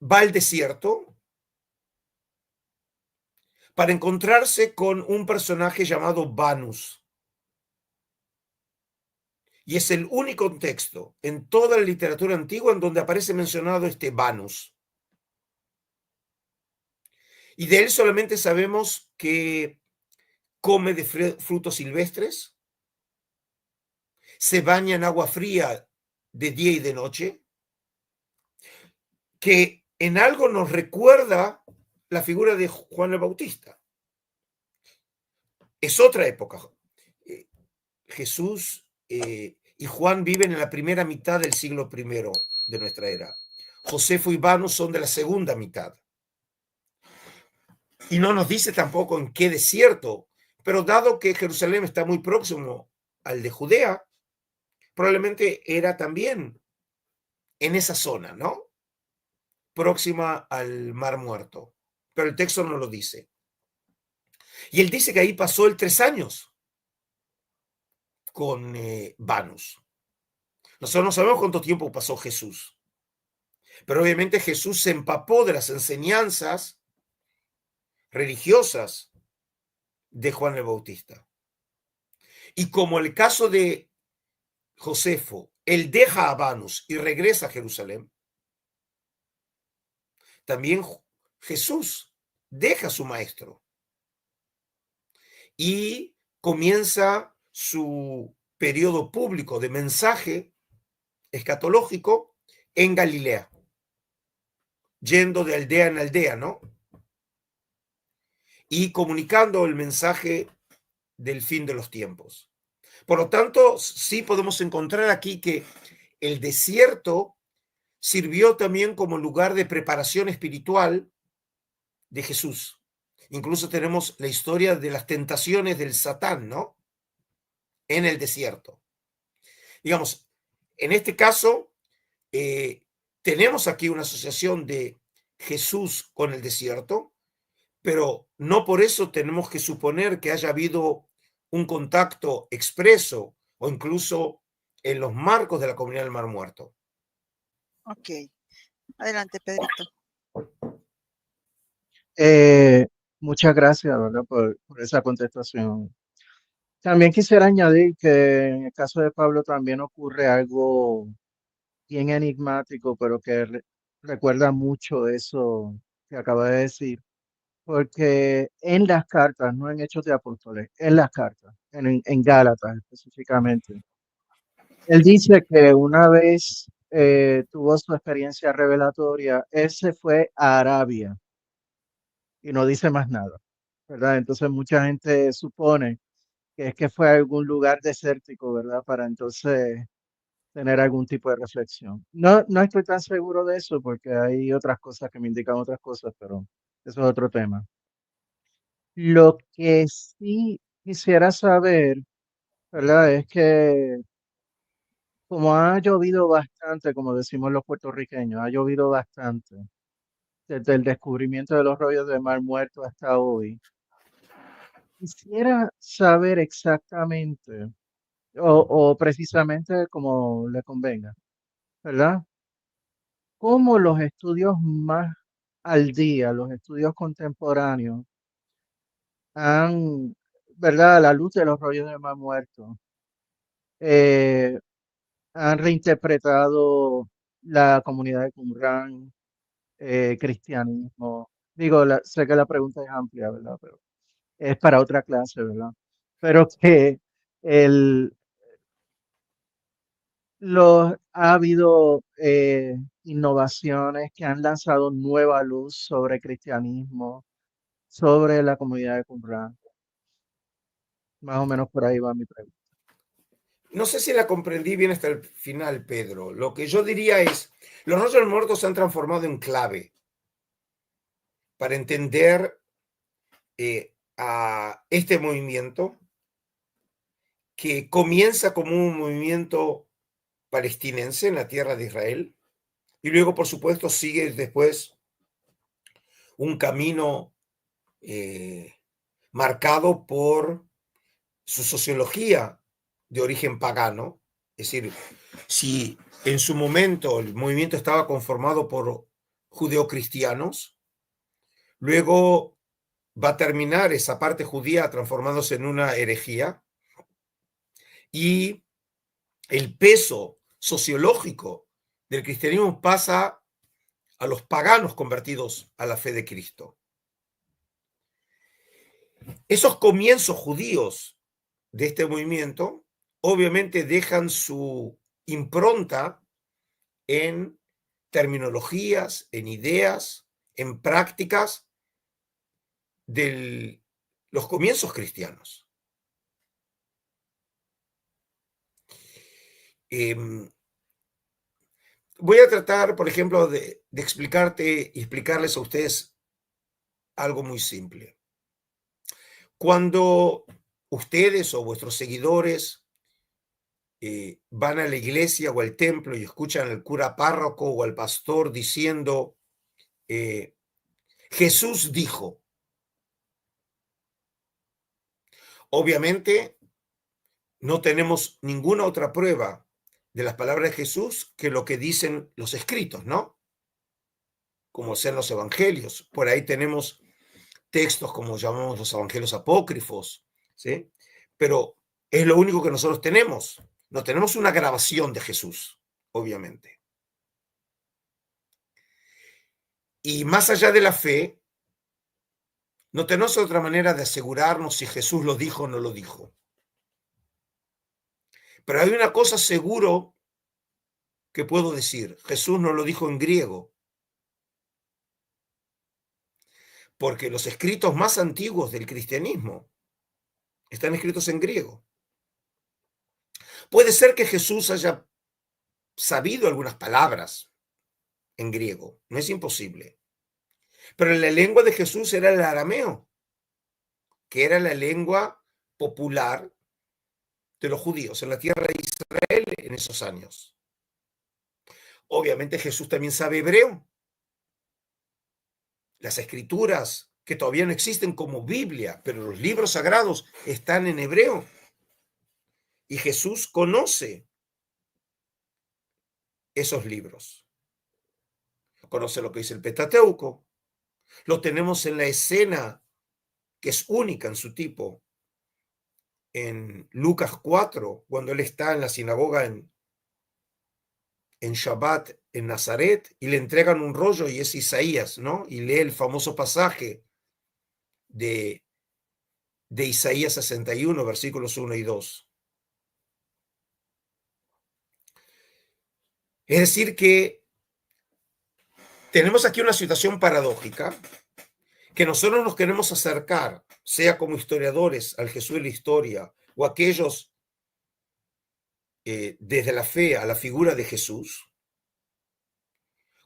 va al desierto para encontrarse con un personaje llamado Banus. Y es el único texto en toda la literatura antigua en donde aparece mencionado este Banus. Y de él solamente sabemos que come de frutos silvestres, se baña en agua fría de día y de noche, que en algo nos recuerda la figura de Juan el Bautista. Es otra época. Jesús y Juan viven en la primera mitad del siglo I de nuestra era. Josefo y Banus son de la segunda mitad. Y no nos dice tampoco en qué desierto, pero dado que Jerusalén está muy próximo al de Judea, probablemente era también en esa zona, ¿no? Próxima al Mar Muerto. Pero el texto no lo dice. Y él dice que ahí pasó él 3 años con Vanus. Nosotros no sabemos cuánto tiempo pasó Jesús. Pero obviamente Jesús se empapó de las enseñanzas religiosas de Juan el Bautista. Y como el caso de Josefo, él deja a Vanus y regresa a Jerusalén, también Jesús deja a su maestro y comienza su periodo público de mensaje escatológico en Galilea, yendo de aldea en aldea, ¿no? Y comunicando el mensaje del fin de los tiempos. Por lo tanto, sí podemos encontrar aquí que el desierto sirvió también como lugar de preparación espiritual de Jesús. Incluso tenemos la historia de las tentaciones del Satán, ¿no? En el desierto. Digamos, en este caso, tenemos aquí una asociación de Jesús con el desierto, pero no por eso tenemos que suponer que haya habido un contacto expreso o incluso en los marcos de la comunidad del Mar Muerto. Ok. Adelante, Pedrito. Muchas gracias, ¿verdad? Por esa contestación. También quisiera añadir que en el caso de Pablo también ocurre algo bien enigmático, pero que recuerda mucho eso que acaba de decir, porque en las cartas, no en Hechos de Apóstoles, en las cartas, en Gálatas específicamente, él dice que una vez tuvo su experiencia revelatoria, él se fue a Arabia y no dice más nada, ¿verdad? Entonces mucha gente supone que es que fue a algún lugar desértico, ¿verdad? Para entonces tener algún tipo de reflexión. No, no estoy tan seguro de eso porque hay otras cosas que me indican otras cosas, pero eso es otro tema. Lo que sí quisiera saber, ¿verdad? Es que como ha llovido bastante, como decimos los puertorriqueños, ha llovido bastante desde el descubrimiento de los rollos de Mar Muerto hasta hoy. Quisiera saber exactamente o precisamente como le convenga, ¿verdad? Cómo los estudios más al día, los estudios contemporáneos, han, ¿verdad? A la luz de los rollos de Mar Muerto, eh, han reinterpretado la comunidad de Qumran, cristianismo. Digo, sé que la pregunta es amplia, ¿verdad? Pero es para otra clase, ¿verdad? Pero que el, ha habido innovaciones que han lanzado nueva luz sobre el cristianismo, sobre la comunidad de Qumran. Más o menos por ahí va mi pregunta. No sé si la comprendí bien hasta el final, Pedro. Lo que yo diría es, los rollos muertos se han transformado en clave para entender a este movimiento que comienza como un movimiento palestinense en la tierra de Israel y luego, por supuesto, sigue después un camino marcado por su sociología de origen pagano. Es decir, si en su momento el movimiento estaba conformado por judeocristianos, luego va a terminar esa parte judía transformándose en una herejía y el peso sociológico del cristianismo pasa a los paganos convertidos a la fe de Cristo. Esos comienzos judíos de este movimiento obviamente dejan su impronta en terminologías, en ideas, en prácticas de los comienzos cristianos. Voy a tratar, por ejemplo, de explicarte y explicarles a ustedes algo muy simple. Cuando ustedes o vuestros seguidores van a la iglesia o al templo y escuchan al cura párroco o al pastor diciendo, Jesús dijo. Obviamente, no tenemos ninguna otra prueba de las palabras de Jesús que lo que dicen los escritos, ¿no? Como sean los evangelios. Por ahí tenemos textos como llamamos los evangelios apócrifos, ¿sí? Pero es lo único que nosotros tenemos. No tenemos una grabación de Jesús, obviamente. Y más allá de la fe, no tenemos otra manera de asegurarnos si Jesús lo dijo o no lo dijo. Pero hay una cosa seguro que puedo decir. Jesús no lo dijo en griego. Porque los escritos más antiguos del cristianismo están escritos en griego. Puede ser que Jesús haya sabido algunas palabras en griego, no es imposible. Pero la lengua de Jesús era el arameo, que era la lengua popular de los judíos en la tierra de Israel en esos años. Obviamente Jesús también sabe hebreo. Las escrituras, que todavía no existen como Biblia, pero los libros sagrados están en hebreo. Y Jesús conoce esos libros. Conoce lo que dice el Pentateuco. Lo tenemos en la escena que es única en su tipo, en Lucas 4, cuando él está en la sinagoga en Shabbat en Nazaret y le entregan un rollo y es Isaías, ¿no? Y lee el famoso pasaje de Isaías 61, versículos 1 y 2. Es decir que tenemos aquí una situación paradójica, que nosotros nos queremos acercar, sea como historiadores, al Jesús de la historia, o aquellos desde la fe a la figura de Jesús,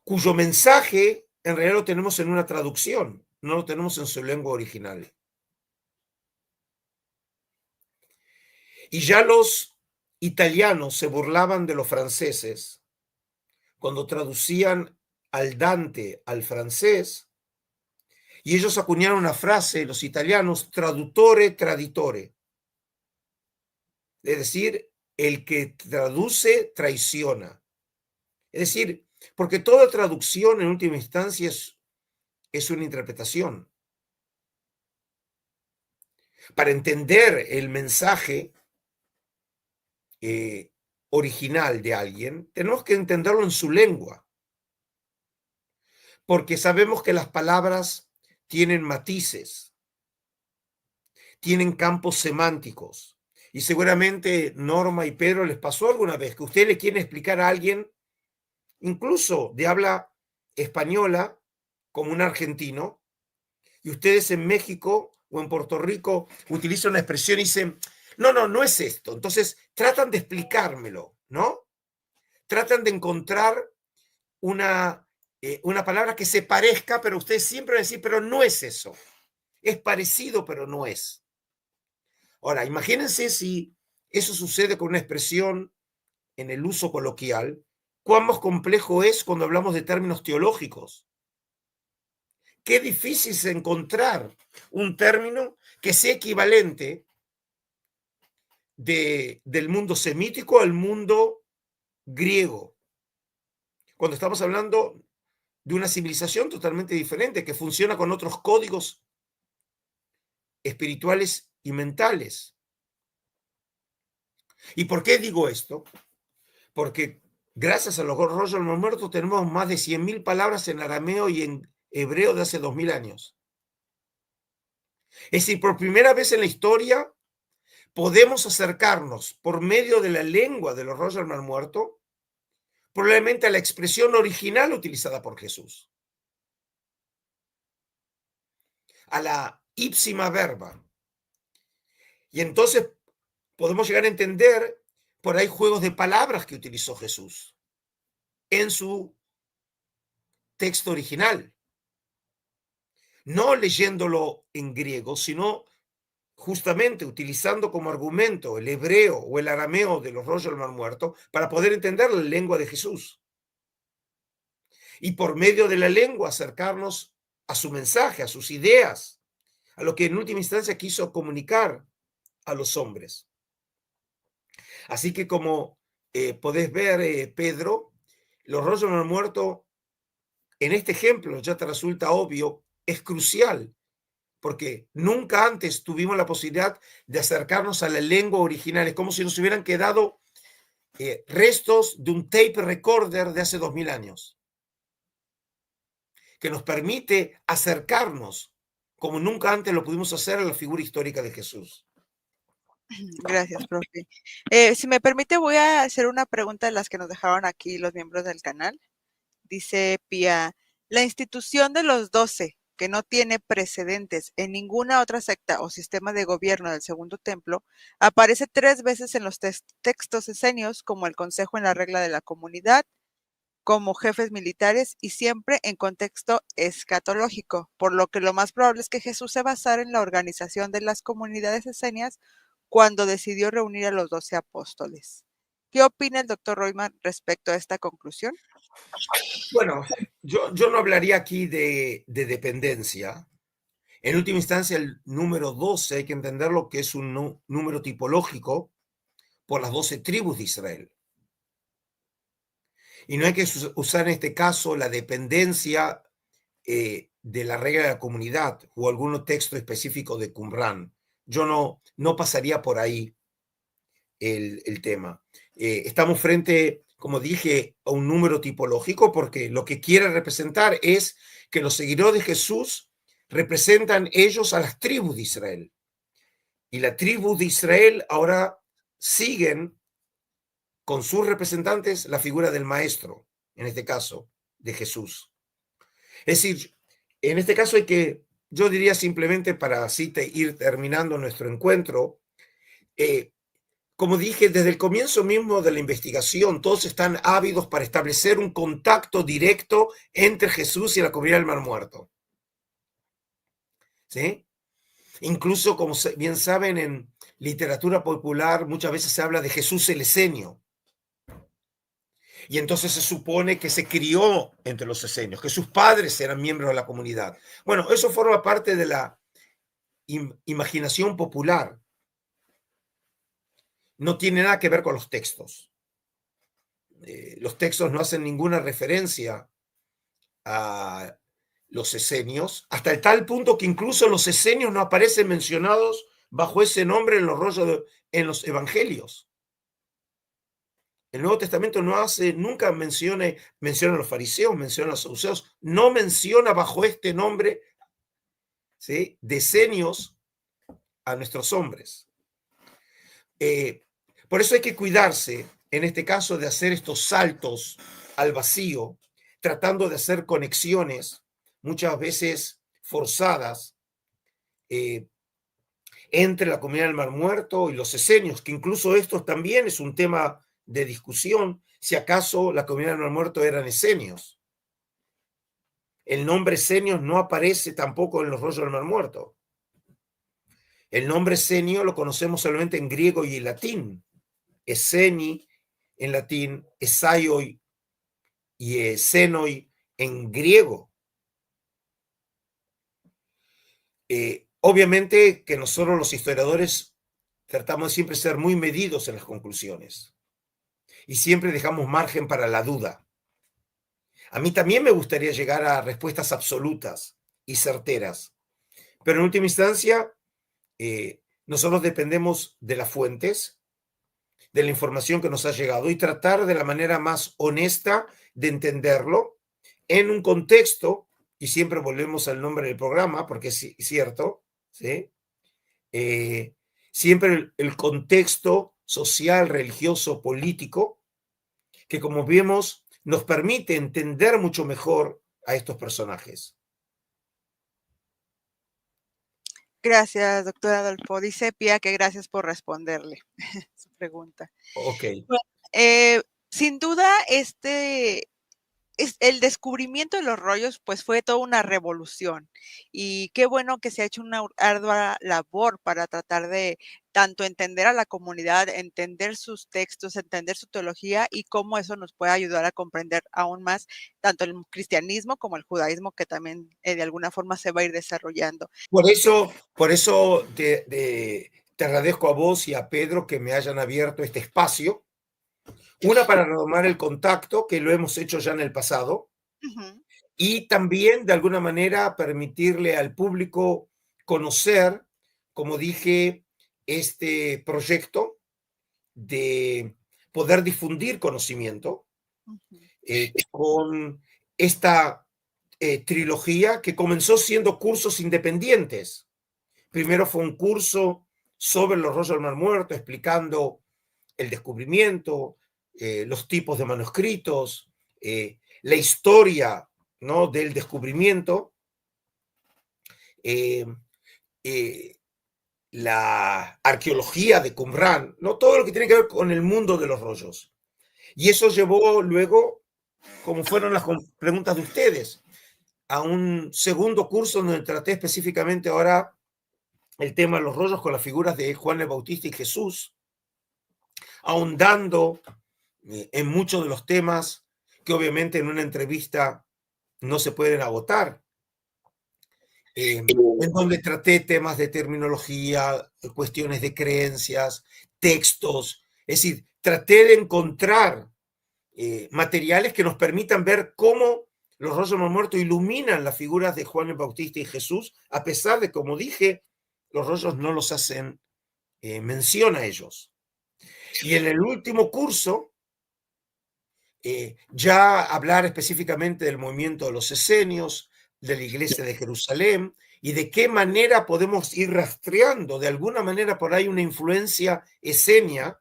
cuyo mensaje en realidad lo tenemos en una traducción, no lo tenemos en su lengua original. Y ya los italianos se burlaban de los franceses cuando traducían al Dante al francés, y ellos acuñaron una frase, los italianos, traduttore traditore, es decir, el que traduce traiciona. Es decir, porque toda traducción en última instancia es una interpretación. Para entender el mensaje original de alguien, tenemos que entenderlo en su lengua, porque sabemos que las palabras tienen matices, tienen campos semánticos, y seguramente Norma y Pedro les pasó alguna vez que usted le quiere explicar a alguien, incluso de habla española, como un argentino, y ustedes en México o en Puerto Rico utilizan una expresión y dicen, no es esto. Entonces tratan de explicármelo, ¿no? Tratan de encontrar una palabra que se parezca, pero ustedes siempre van a decir, pero no es eso. Es parecido, pero no es. Ahora, imagínense si eso sucede con una expresión en el uso coloquial, cuán más complejo es cuando hablamos de términos teológicos. Qué difícil es encontrar un término que sea equivalente del mundo semítico al mundo griego. Cuando estamos hablando de una civilización totalmente diferente, que funciona con otros códigos espirituales y mentales. ¿Y por qué digo esto? Porque gracias a los rollos de los muertos tenemos más de 100.000 palabras en arameo y en hebreo de hace 2000 años. Es decir, por primera vez en la historia podemos acercarnos por medio de la lengua de los rollos del Mar Muerto probablemente a la expresión original utilizada por Jesús, a la ipsima verba. Y entonces podemos llegar a entender por ahí juegos de palabras que utilizó Jesús en su texto original. No leyéndolo en griego, sino justamente utilizando como argumento el hebreo o el arameo de los rollos del Mar Muerto para poder entender la lengua de Jesús. Y por medio de la lengua acercarnos a su mensaje, a sus ideas, a lo que en última instancia quiso comunicar a los hombres. Así que como podés ver, Pedro, los rollos del Mar Muerto, en este ejemplo ya te resulta obvio, es crucial, porque nunca antes tuvimos la posibilidad de acercarnos a la lengua original. Es como si nos hubieran quedado restos de un tape recorder de hace 2000 años, que nos permite acercarnos como nunca antes lo pudimos hacer a la figura histórica de Jesús. Gracias, profe. Si me permite, voy a hacer una pregunta de las que nos dejaron aquí los miembros del canal. Dice Pía, la institución de los 12, que no tiene precedentes en ninguna otra secta o sistema de gobierno del Segundo Templo, aparece 3 veces en los textos esenios como el consejo en la regla de la comunidad, como jefes militares y siempre en contexto escatológico, por lo que lo más probable es que Jesús se basara en la organización de las comunidades esenias cuando decidió reunir a los 12 apóstoles. ¿Qué opina el doctor Royman respecto a esta conclusión? Bueno, yo no hablaría aquí de dependencia. En última instancia, el número 12 hay que entenderlo que es un número tipológico por las 12 tribus de Israel. Y no hay que usar en este caso la dependencia de la regla de la comunidad o algún texto específico de Qumran. Yo no pasaría por ahí el tema. Estamos frente, como dije, a un número tipológico porque lo que quiere representar es que los seguidores de Jesús representan ellos a las tribus de Israel. Y la tribu de Israel ahora siguen con sus representantes la figura del maestro, en este caso, de Jesús. Es decir, en este caso yo diría simplemente para así ir terminando nuestro encuentro, como dije, desde el comienzo mismo de la investigación, todos están ávidos para establecer un contacto directo entre Jesús y la comunidad del Mar Muerto. ¿Sí? Incluso, como bien saben, en literatura popular muchas veces se habla de Jesús el Esenio. Y entonces se supone que se crió entre los esenios, que sus padres eran miembros de la comunidad. Bueno, eso forma parte de la imaginación popular. No tiene nada que ver con los textos. Los textos no hacen ninguna referencia a los esenios, hasta el tal punto que incluso los esenios no aparecen mencionados bajo ese nombre en los rollos en los evangelios. El Nuevo Testamento nunca menciona a los fariseos, menciona a los saduceos, no menciona bajo este nombre, ¿sí?, de esenios a nuestros hombres. Por eso hay que cuidarse, en este caso, de hacer estos saltos al vacío, tratando de hacer conexiones, muchas veces forzadas, entre la comunidad del Mar Muerto y los esenios, que incluso esto también es un tema de discusión, si acaso la comunidad del Mar Muerto eran esenios. El nombre esenios no aparece tampoco en los rollos del Mar Muerto. El nombre esenio lo conocemos solamente en griego y en latín. Eseni en latín, esaioi y esenoi en griego. Obviamente que nosotros los historiadores tratamos de siempre ser muy medidos en las conclusiones y siempre dejamos margen para la duda. A mí también me gustaría llegar a respuestas absolutas y certeras, pero en última instancia nosotros dependemos de las fuentes, de la información que nos ha llegado y tratar de la manera más honesta de entenderlo en un contexto, y siempre volvemos al nombre del programa porque es cierto, ¿sí? Siempre el contexto social, religioso, político, que como vemos nos permite entender mucho mejor a estos personajes. Gracias, doctor Adolfo. Dice Pía que gracias por responderle su pregunta. Ok. Sin duda, este el descubrimiento de los rollos, pues fue toda una revolución. Y qué bueno que se ha hecho una ardua labor para tratar de tanto entender a la comunidad, entender sus textos, entender su teología y cómo eso nos puede ayudar a comprender aún más tanto el cristianismo como el judaísmo, que también de alguna forma se va a ir desarrollando. Por eso te agradezco a vos y a Pedro que me hayan abierto este espacio. Una, para retomar el contacto, que lo hemos hecho ya en el pasado, y también, de alguna manera, permitirle al público conocer, como dije, este proyecto de poder difundir conocimiento con esta trilogía que comenzó siendo cursos independientes. Primero fue un curso sobre los rollos del Mar Muerto, explicando el descubrimiento, los tipos de manuscritos, la historia, ¿no?, del descubrimiento, la arqueología de Qumrán, ¿no?, todo lo que tiene que ver con el mundo de los rollos. Y eso llevó luego, como fueron las preguntas de ustedes, a un segundo curso donde traté específicamente ahora el tema de los rollos con las figuras de Juan el Bautista y Jesús, ahondando en muchos de los temas que obviamente en una entrevista no se pueden agotar, en donde traté temas de terminología, cuestiones de creencias, textos, es decir, traté de encontrar materiales que nos permitan ver cómo los rollos del Mar Muerto iluminan las figuras de Juan el Bautista y Jesús, a pesar de, como dije, los rollos no los hacen mención a ellos. Y en el último curso, ya hablar específicamente del movimiento de los esenios, de la iglesia de Jerusalén, y de qué manera podemos ir rastreando, de alguna manera por ahí, una influencia esenia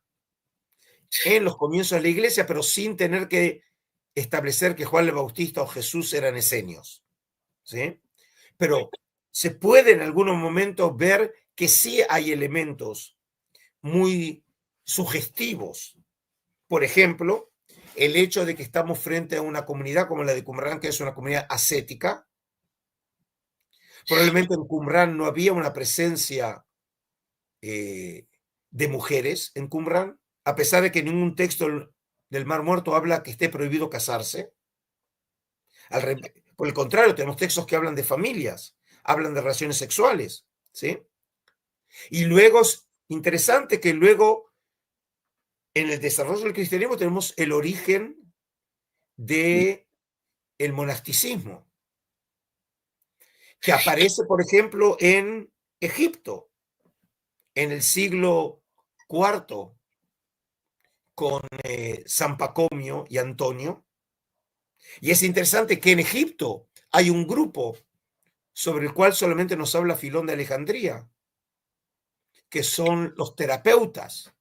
en los comienzos de la iglesia, pero sin tener que establecer que Juan el Bautista o Jesús eran esenios, ¿sí? Pero se puede en algunos momentos ver que sí hay elementos muy sugestivos. Por ejemplo, el hecho de que estamos frente a una comunidad como la de Qumrán, que es una comunidad ascética. Probablemente en Qumrán no había una presencia de mujeres en Qumrán, a pesar de que ningún texto del Mar Muerto habla que esté prohibido casarse. Por el contrario, tenemos textos que hablan de familias, hablan de relaciones sexuales, ¿sí? Y luego es interesante que luego en el desarrollo del cristianismo tenemos el origen del monasticismo, que aparece, por ejemplo, en Egipto, en el siglo IV, con San Pacomio y Antonio. Y es interesante que en Egipto hay un grupo sobre el cual solamente nos habla Filón de Alejandría, que son los terapeutas,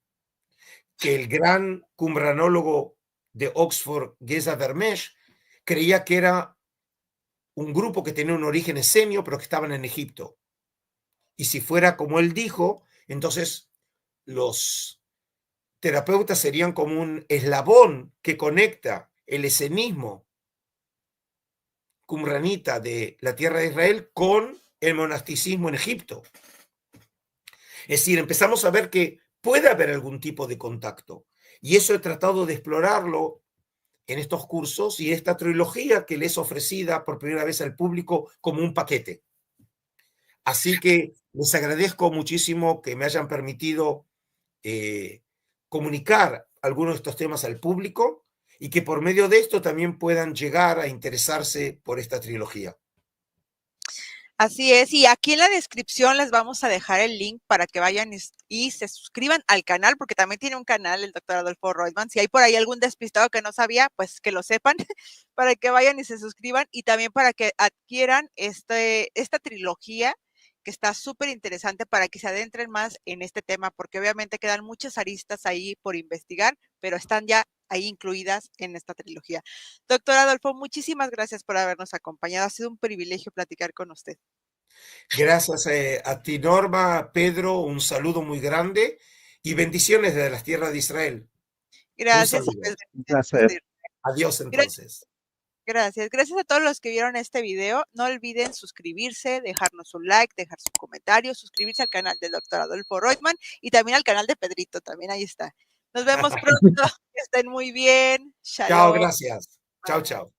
que el gran qumranólogo de Oxford, Geza Vermeer, creía que era un grupo que tenía un origen esenio, pero que estaban en Egipto. Y si fuera como él dijo, entonces los terapeutas serían como un eslabón que conecta el esenismo qumranita de la tierra de Israel con el monasticismo en Egipto. Es decir, empezamos a ver que puede haber algún tipo de contacto. Y eso he tratado de explorarlo en estos cursos y esta trilogía que les es ofrecida por primera vez al público como un paquete. Así que les agradezco muchísimo que me hayan permitido comunicar algunos de estos temas al público y que por medio de esto también puedan llegar a interesarse por esta trilogía. Así es, y aquí en la descripción les vamos a dejar el link para que vayan y se suscriban al canal, porque también tiene un canal el doctor Adolfo Reutemann. Si hay por ahí algún despistado que no sabía, pues que lo sepan, para que vayan y se suscriban, y también para que adquieran esta trilogía, que está súper interesante para que se adentren más en este tema, porque obviamente quedan muchas aristas ahí por investigar, pero están ya ahí incluidas en esta trilogía. Doctor Adolfo, muchísimas gracias por habernos acompañado. Ha sido un privilegio platicar con usted. Gracias a ti, Norma, Pedro, un saludo muy grande y bendiciones desde las tierras de Israel. Gracias. Un saludo. Un placer. Adiós Gracias. entonces. Gracias. Gracias a todos los que vieron este video. No olviden suscribirse, dejarnos un like, dejar su comentario, suscribirse al canal del doctor Adolfo Reutemann y también al canal de Pedrito, también ahí está. Nos vemos pronto. Que estén muy bien. Chao, Shalom. gracias. Chao, Bye. chao.